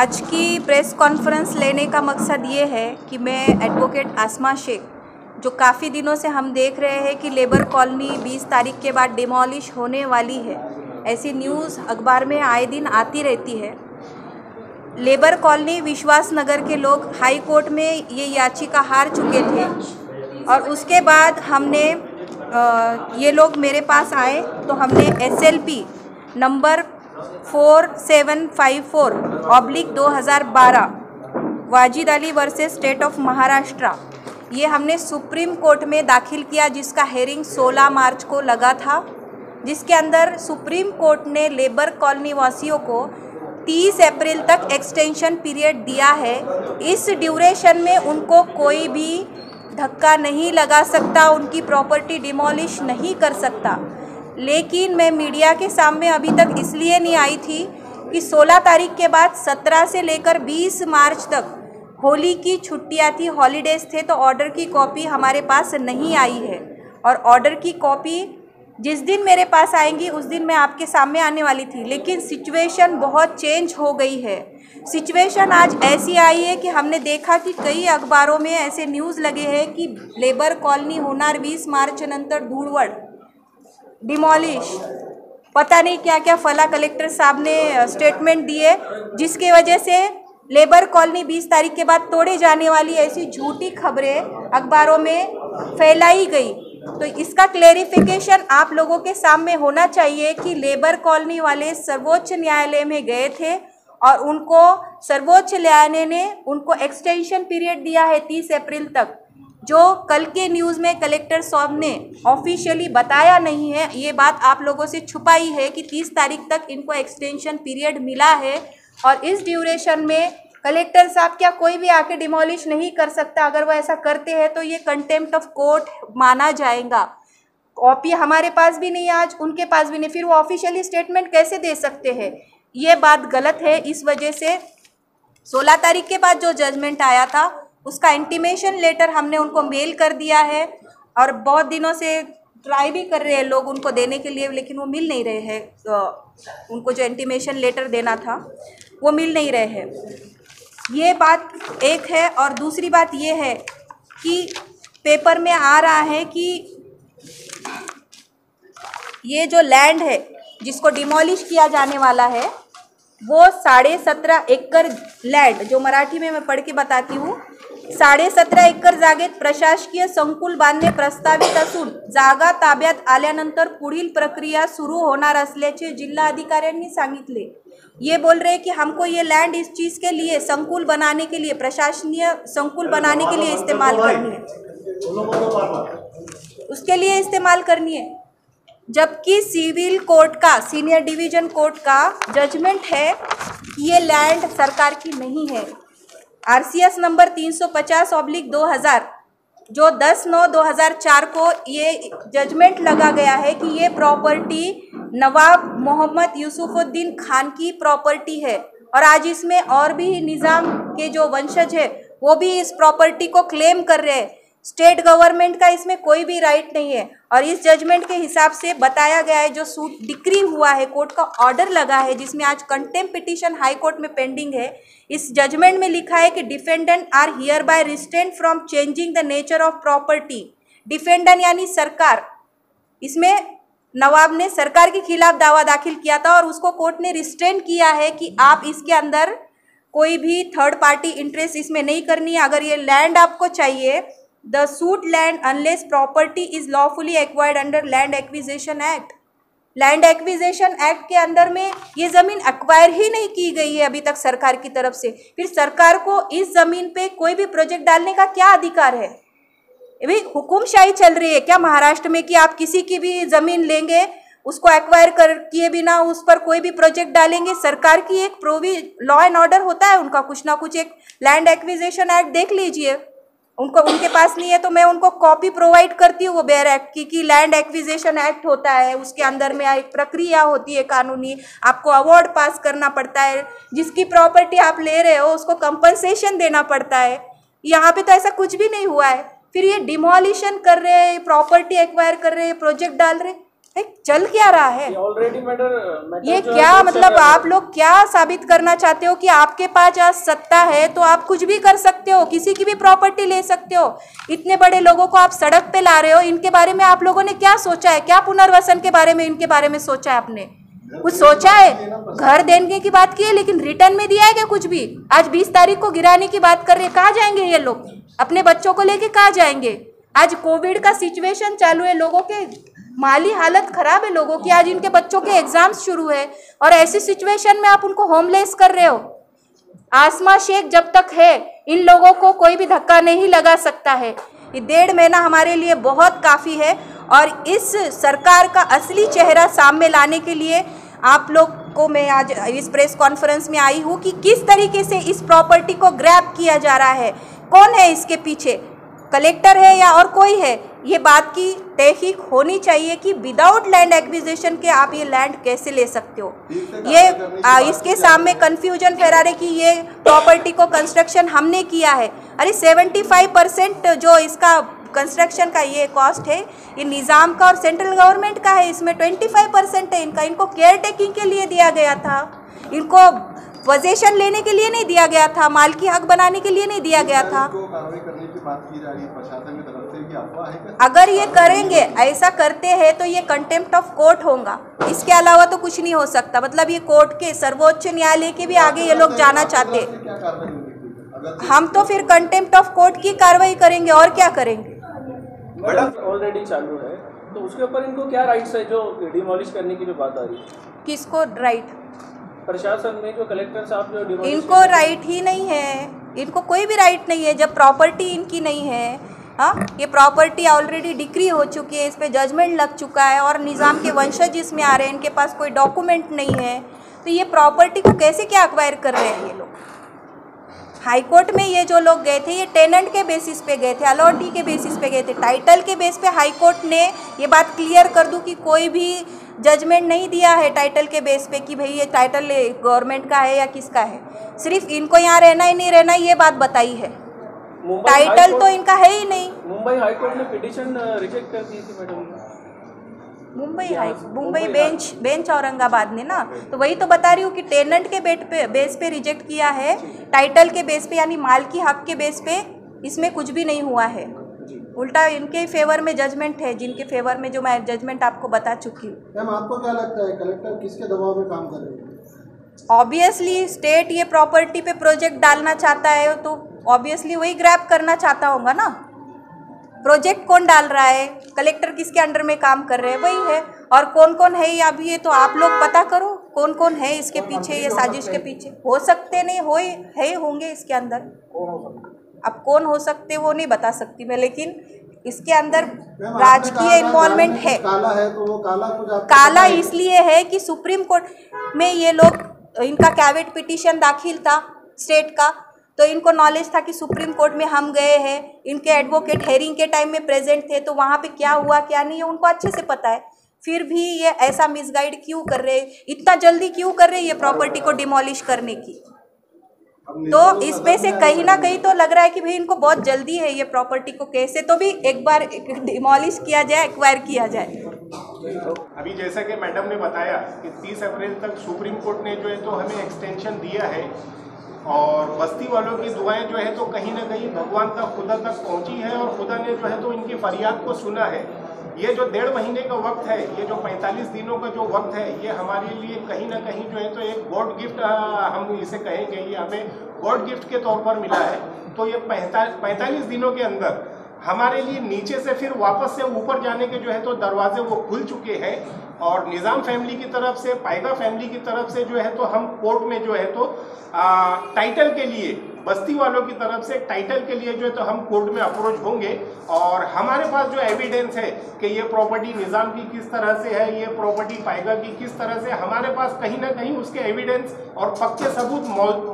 आज की press conference लेने का मकसद ये है कि मैं एडवोकेट आसमा शेख, जो काफ़ी दिनों से हम देख रहे हैं कि लेबर कॉलोनी 20 तारीख के बाद डिमोलिश होने वाली है, ऐसी न्यूज़ अखबार में आए दिन आती रहती है। लेबर कॉलोनी विश्वास नगर के लोग हाई कोर्ट में ये याचिका हार चुके थे और उसके बाद हमने ये लोग मेरे पास आए तो हमने SLP number 4754/2012 Wajid Ali versus state of Maharashtra, ये हमने सुप्रीम कोर्ट में दाखिल किया, जिसका हेयरिंग 16 मार्च को लगा था, जिसके अंदर सुप्रीम कोर्ट ने लेबर कॉलोनी वासियों को 30 अप्रैल तक एक्सटेंशन पीरियड दिया है। इस ड्यूरेशन में उनको कोई भी धक्का नहीं लगा सकता, उनकी प्रॉपर्टी डिमोलिश नहीं कर सकता। लेकिन मैं मीडिया के सामने अभी तक इसलिए नहीं आई थी कि 16 तारीख के बाद 17 से लेकर 20 मार्च तक होली की छुट्टियां थी, हॉलीडेज थे, तो ऑर्डर की कॉपी हमारे पास नहीं आई है। और ऑर्डर की कॉपी जिस दिन मेरे पास आएंगी उस दिन मैं आपके सामने आने वाली थी, लेकिन सिचुएशन बहुत चेंज हो गई है। सिचुएशन आज ऐसी आई है कि हमने देखा कि कई अखबारों में ऐसे न्यूज़ लगे हैं कि लेबर कॉलोनी होणार 20 मार्च नंतर धुळवड डिमोलिश, पता नहीं क्या क्या फला कलेक्टर साहब ने स्टेटमेंट दिए, जिसकी वजह से लेबर कॉलोनी 20 तारीख के बाद तोड़े जाने वाली ऐसी झूठी खबरें अखबारों में फैलाई गई। तो इसका क्लेरिफिकेशन आप लोगों के सामने होना चाहिए कि लेबर कॉलोनी वाले सर्वोच्च न्यायालय में गए थे और उनको सर्वोच्च न्यायालय ने उनको एक्सटेंशन पीरियड दिया है 30 अप्रैल तक, जो कल के न्यूज़ में कलेक्टर साहब ने ऑफिशियली बताया नहीं है। ये बात आप लोगों से छुपाई है कि 30 तारीख तक इनको एक्सटेंशन पीरियड मिला है और इस ड्यूरेशन में कलेक्टर साहब क्या कोई भी आके डिमोलिश नहीं कर सकता। अगर वो ऐसा करते हैं तो ये कंटेम्प्ट ऑफ कोर्ट माना जाएगा। कॉपी हमारे पास भी नहीं, आज उनके पास भी नहीं, फिर वो ऑफिशियली स्टेटमेंट कैसे दे सकते हैं? ये बात गलत है। इस वजह से 16 तारीख के बाद जो जजमेंट आया था उसका इंटीमेशन लेटर हमने उनको मेल कर दिया है और बहुत दिनों से ट्राई भी कर रहे हैं लोग उनको देने के लिए, लेकिन वो मिल नहीं रहे हैं। तो उनको जो इंटीमेशन लेटर देना था वो मिल नहीं रहे हैं। ये बात एक है। और दूसरी बात ये है कि पेपर में आ रहा है कि ये जो लैंड है जिसको डिमोलिश किया जाने वाला है वो 17.5 एकड़ लँड, जो मराठी में मैं पढ़ के बताती हूँ, 17.5 एकर जागेत प्रशासकीय संकुल बांधणे प्रस्तावित असून जागा ताब्यात आल्यानंतर पुढील प्रक्रिया सुरू होणार असल्याचे जिल्हाधिकाऱ्यांनी सांगितले। ये बोल रहे हैं कि हमको ये लैंड इस चीज़ के लिए, संकुल बनाने के लिए, प्रशासनीय संकुल बनाने के लिए इस्तेमाल करनी है, उसके लिए इस्तेमाल करनी है। जबकि सिविल कोर्ट का, सीनियर डिवीजन कोर्ट का जजमेंट है कि ये लैंड सरकार की नहीं है। RCS नंबर 350/2000 जो 10/9/2004 को ये जजमेंट लगा गया है कि ये प्रॉपर्टी नवाब मोहम्मद यूसुफुद्दीन खान की प्रॉपर्टी है और आज इसमें और भी निज़ाम के जो वंशज है वो भी इस प्रॉपर्टी को क्लेम कर रहे हैं। स्टेट गवर्नमेंट का इसमें कोई भी राइट नहीं है। और इस जजमेंट के हिसाब से बताया गया है, जो सूट डिक्री हुआ है, कोर्ट का ऑर्डर लगा है जिसमें आज कंटेम्प्ट पिटीशन हाई कोर्ट में पेंडिंग है, इस जजमेंट में लिखा है कि defendant are hereby restraint from changing the nature of property. Defendant यानी सरकार, इसमें नवाब ने सरकार के खिलाफ दावा दाखिल किया था और उसको कोर्ट ने रिस्ट्रेंट किया है कि आप इसके अंदर कोई भी थर्ड पार्टी इंटरेस्ट इसमें नहीं करनी है। अगर ये लैंड आपको चाहिए, the suit land unless property is lawfully acquired under land acquisition act. Land acquisition act के अंदर में ये ज़मीन एक्वायर ही नहीं की गई है अभी तक सरकार की तरफ से, फिर सरकार को इस ज़मीन पे कोई भी प्रोजेक्ट डालने का क्या अधिकार है? भाई हुकुमशाही चल रही है क्या महाराष्ट्र में कि आप किसी की भी ज़मीन लेंगे, उसको एक्वायर कर किए बिना उस पर कोई भी प्रोजेक्ट डालेंगे? सरकार की एक लॉ एंड ऑर्डर होता है उनका, कुछ ना कुछ एक लैंड एक्विजिशन एक्ट देख लीजिए। उनके पास नहीं है तो मैं उनको कॉपी प्रोवाइड करती हूँ वो बेयर एक्ट की, कि लैंड एक्विजिशन एक्ट होता है, उसके अंदर में एक प्रक्रिया होती है कानूनी, आपको अवार्ड पास करना पड़ता है, जिसकी प्रॉपर्टी आप ले रहे हो उसको कंपनसेशन देना पड़ता है। यहाँ पे तो ऐसा कुछ भी नहीं हुआ है। फिर ये डिमोलिशन कर रहे हैं, प्रॉपर्टी एक्वायर कर रहे हैं, प्रोजेक्ट डाल रहे, चल क्या रहा है ऑलरेडी मैटर ये क्या मतलब आप लोग क्या साबित करना चाहते हो कि आपके पास आज सत्ता है तो आप कुछ भी कर सकते हो, किसी की भी प्रॉपर्टी ले सकते हो। इतने बड़े लोगों को आप सड़क पे ला रहे हो, इनके बारे में आप लोगों ने क्या सोचा है? क्या पुनर्वसन के बारे में इनके बारे में सोचा है? आपने कुछ सोचा है? घर देने की बात की है लेकिन रिटर्न में दिया है क्या कुछ भी? आज 20 तारीख को गिराने की बात कर रहे हैं, कहाँ जाएंगे ये लोग? अपने बच्चों को लेके कहाँ जाएंगे? आज कोविड का सिचुएशन चालू है, लोगों के माली हालत खराब है लोगों की, आज इनके बच्चों के एग्जाम्स शुरू है और ऐसी सिचुएशन में आप उनको होमलेस कर रहे हो। आसमा शेख जब तक है इन लोगों को कोई भी धक्का नहीं लगा सकता है। ये 1.5 महीना हमारे लिए बहुत काफ़ी है और इस सरकार का असली चेहरा सामने लाने के लिए आप लोग को मैं आज इस प्रेस कॉन्फ्रेंस में आई हूँ कि किस तरीके से इस प्रॉपर्टी को ग्रैब किया जा रहा है, कौन है इसके पीछे, कलेक्टर है या और कोई है। ये बात की तहकीक होनी चाहिए कि विदाउट लैंड एक्विजिशन के आप ये लैंड कैसे ले सकते हो। ये इसके सामने कंफ्यूजन फैला रहे कि ये प्रॉपर्टी को कंस्ट्रक्शन हमने किया है। अरे 75% जो इसका कंस्ट्रक्शन का ये कॉस्ट है ये निज़ाम का और सेंट्रल गवर्नमेंट का है, इसमें 25% है इनका। इनको केयर टेकिंग के लिए दिया गया था, इनको पोजीशन लेने के लिए नहीं दिया गया था, मालकी हक बनाने के लिए नहीं दिया गया था। अगर ये करेंगे, ऐसा करते हैं तो ये कंटेम्प्ट ऑफ कोर्ट होगा, इसके अलावा तो कुछ नहीं हो सकता। मतलब ये कोर्ट के सर्वोच्च न्यायालय के भी आगे ये लोग जाना चाहते हैं। हम तो फिर कंटेम्प्ट ऑफ कोर्ट की कार्रवाई करेंगे और क्या करेंगे। ऑलरेडी चालू है तो उसके ऊपर इनको क्या राइट्स है जो डिमोलिश करने की जो बात आ रही है? किसको राइट? प्रशासन में जो कलेक्टर साहब जो डिमोलिश, इनको राइट ही नहीं है, इनको कोई भी राइट नहीं है जब प्रॉपर्टी इनकी नहीं है। हाँ, ये प्रॉपर्टी ऑलरेडी डिक्री हो चुकी है, इस पर जजमेंट लग चुका है और निज़ाम के वंशज इसमें आ रहे हैं, इनके पास कोई डॉक्यूमेंट नहीं है, तो ये प्रॉपर्टी को कैसे क्या अक्वायर कर रहे हैं ये लोग। हाई कोर्ट में ये जो लोग गए थे ये टेनेंट के बेसिस पे गए थे, अलॉटी के बेसिस पे गए थे, टाइटल के बेस पे हाई कोर्ट ने ये बात क्लियर कर दूं कि कोई भी जजमेंट नहीं दिया है टाइटल के बेस पे कि भाई ये टाइटल गवर्नमेंट का है या किसका है, सिर्फ इनको यहाँ रहना ही नहीं रहना ये बात बताई है। टाइटल तो इनका है ही नहीं। मुंबई हाई कोर्ट ने पिटीशन रिजेक्ट कर दी थी मैडम। मुंबई बेंच औरंगाबाद ने ना, तो वही तो बता रही हूँ कि टेनेंट के बेस पे रिजेक्ट किया है, टाइटल के बेस पे यानी मालकी हक के बेस पे इसमें कुछ भी नहीं हुआ है। उल्टा इनके फेवर में जजमेंट है, जिनके फेवर में जो मैं जजमेंट आपको बता चुकी हूँ। मैम आपको क्या लगता है कलेक्टर किसके दबाव में काम कर रहे हैं? ऑब्वियसली स्टेट ये प्रॉपर्टी पे प्रोजेक्ट डालना चाहता है तो ऑब्वियसली वही ग्रैब करना चाहता होगा ना। प्रोजेक्ट कौन डाल रहा है, कलेक्टर किसके अंडर में काम कर रहे हैं, वही है। और कौन कौन है या अभी ये तो आप लोग पता करो कौन कौन है इसके पीछे, ये साजिश के पीछे। हो सकते नहीं हो है होंगे इसके अंदर, अब कौन हो सकते वो नहीं बता सकती मैं, लेकिन इसके अंदर राजकीय इन्वॉल्वमेंट है। काला है तो वो काला कुछ काला इसलिए है कि सुप्रीम कोर्ट में ये लोग, इनका कैविट पिटीशन दाखिल था स्टेट का, तो इनको नॉलेज था कि सुप्रीम कोर्ट में हम गए हैं, इनके एडवोकेट हेयरिंग के टाइम में प्रेजेंट थे, तो वहाँ पे क्या हुआ क्या नहीं है उनको अच्छे से पता है। फिर भी ये ऐसा मिसगाइड क्यों कर रहे, इतना जल्दी क्यों कर रहे ये प्रॉपर्टी को डिमोलिश करने की। तो इसमें से कहीं ना कहीं तो लग रहा है कि भाई इनको बहुत जल्दी है ये प्रॉपर्टी को कैसे तो भी एक बार डिमोलिश किया जाए, एक्वायर किया जाए। अभी जैसा कि मैडम ने बताया कि 30 अप्रैल तक सुप्रीम कोर्ट ने जो है तो हमें एक्सटेंशन दिया है और बस्ती वालों की दुआएं जो है तो कहीं ना कहीं भगवान तक, खुदा तक पहुंची है और खुदा ने जो है तो इनकी फरियाद को सुना है। ये जो 1.5 महीने का वक्त है, ये जो 45 दिनों का जो वक्त है, ये हमारे लिए कहीं ना कहीं जो है तो एक गॉड गिफ्ट हम इसे कहेंगे, ये हमें गॉड गिफ्ट के तौर पर मिला है। तो ये 45 दिनों के अंदर हमारे लिए नीचे से फिर वापस से ऊपर जाने के जो है तो दरवाजे वो खुल चुके हैं और निज़ाम फैमिली की तरफ से, पायगा फैमिली की तरफ से जो है तो हम कोर्ट में जो है तो टाइटल के लिए, बस्ती वालों की तरफ से टाइटल के लिए जो है तो हम कोर्ट में अप्रोच होंगे और हमारे पास जो एविडेंस है कि ये प्रॉपर्टी निज़ाम की किस तरह से है, ये प्रॉपर्टी पायगा की किस तरह से, हमारे पास कहीं ना कहीं उसके एविडेंस और पक्के सबूत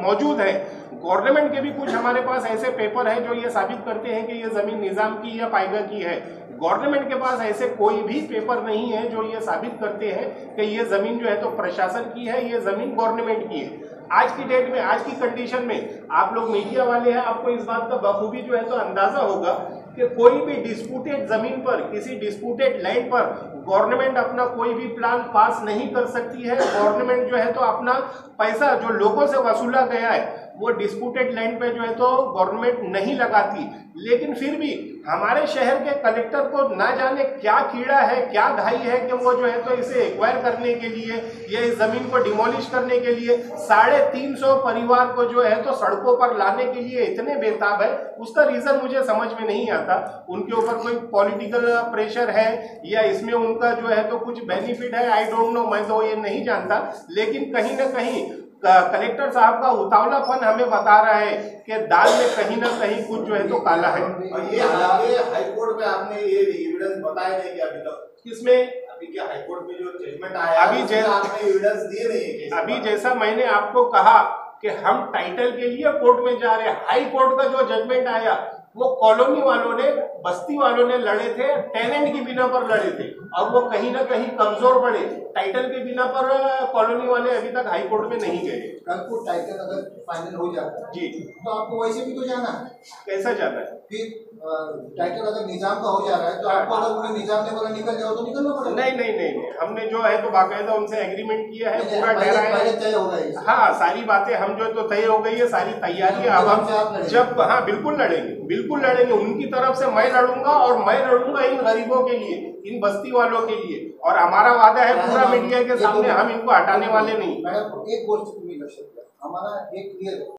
मौजूद है। गवर्नमेंट के भी कुछ हमारे पास ऐसे पेपर है जो ये साबित करते हैं कि ये ज़मीन निज़ाम की या पायगा की है। गवर्नमेंट के पास ऐसे कोई भी पेपर नहीं है जो ये साबित करते हैं कि ये ज़मीन जो है तो प्रशासन की है, ये ज़मीन गवर्नमेंट की है। आज की डेट में, आज की कंडीशन में आप लोग मीडिया वाले हैं, आपको इस बात का बखूबी जो है तो अंदाजा होगा कि कोई भी डिस्प्यूटेड जमीन पर, किसी डिस्प्यूटेड लैंड पर गवर्नमेंट अपना कोई भी प्लान पास नहीं कर सकती है। गवर्नमेंट जो है तो अपना पैसा जो लोगों से वसूला गया है वो डिस्प्यूटेड लैंड पे जो है तो गवर्नमेंट नहीं लगाती। लेकिन फिर भी हमारे शहर के कलेक्टर को ना जाने क्या कीड़ा है, क्या घाई है कि वो जो है तो इसे एक्वायर करने के लिए या इस जमीन को डिमोलिश करने के लिए 350 परिवार को जो है तो सड़कों पर लाने के लिए इतने बेताब है। उसका रीजन मुझे समझ में नहीं आता। उनके ऊपर कोई पॉलिटिकल प्रेशर है या इसमें उनका जो है तो कुछ बेनिफिट है, आई डोंट नो, मैं तो ये नहीं जानता। लेकिन कहीं ना कहीं कलेक्टर साहब का उतावलापन हमें बता रहा है कि दाल में कहीं ना कहीं कुछ जो है तो काला है। ये हाई कोर्ट में आपने ये एविडेंस बताया नहीं कि अभी तक किसमें? अभी क्या हाई कोर्ट में जो जजमेंट आया अभी जैसा आपने एविडेंस दिए नहीं है। अभी जैसा मैंने आपको कहा कि हम टाइटल के लिए कोर्ट में जा रहे हैं, हाई कोर्ट का जो जजमेंट आया वो कॉलोनी वालों ने, बस्ती वालों ने लड़े थे, टेनेंट की बिना पर लड़े थे और वो कहीं ना कहीं कमजोर पड़े। टाइटल के बिना पर कॉलोनी वाले अभी तक हाई कोर्ट में नहीं गए। कल को टाइटल अगर फाइनल हो जाता है जी, तो आपको वैसे भी तो जाना है। कैसा जाना है? फिर टाइटल अगर निजाम का हो जा रहा है तो आपको अगर पूरे निजाम ने बोला निकल जाओ तो निकलना पड़ेगा। नहीं, हमने जो है तो बाकायदा उनसे एग्रीमेंट किया है, पूरा ठहरा है। तय हो गई। हाँ, सारी बातें हम जो तो तय हो गई है, सारी तैयारी। अब हम जब, हाँ बिल्कुल लड़ेंगे, उनकी तरफ से मैं लड़ूंगा और मैं लड़ूंगा इन गरीबों के लिए, इन बस्ती वालों के लिए। और हमारा वादा है पूरा मीडिया के सामने, हम इनको हटाने वाले नहीं। मैडम एक गोष्ट तुम्ही लक्षात घ्या, आम्हाला एक क्लियर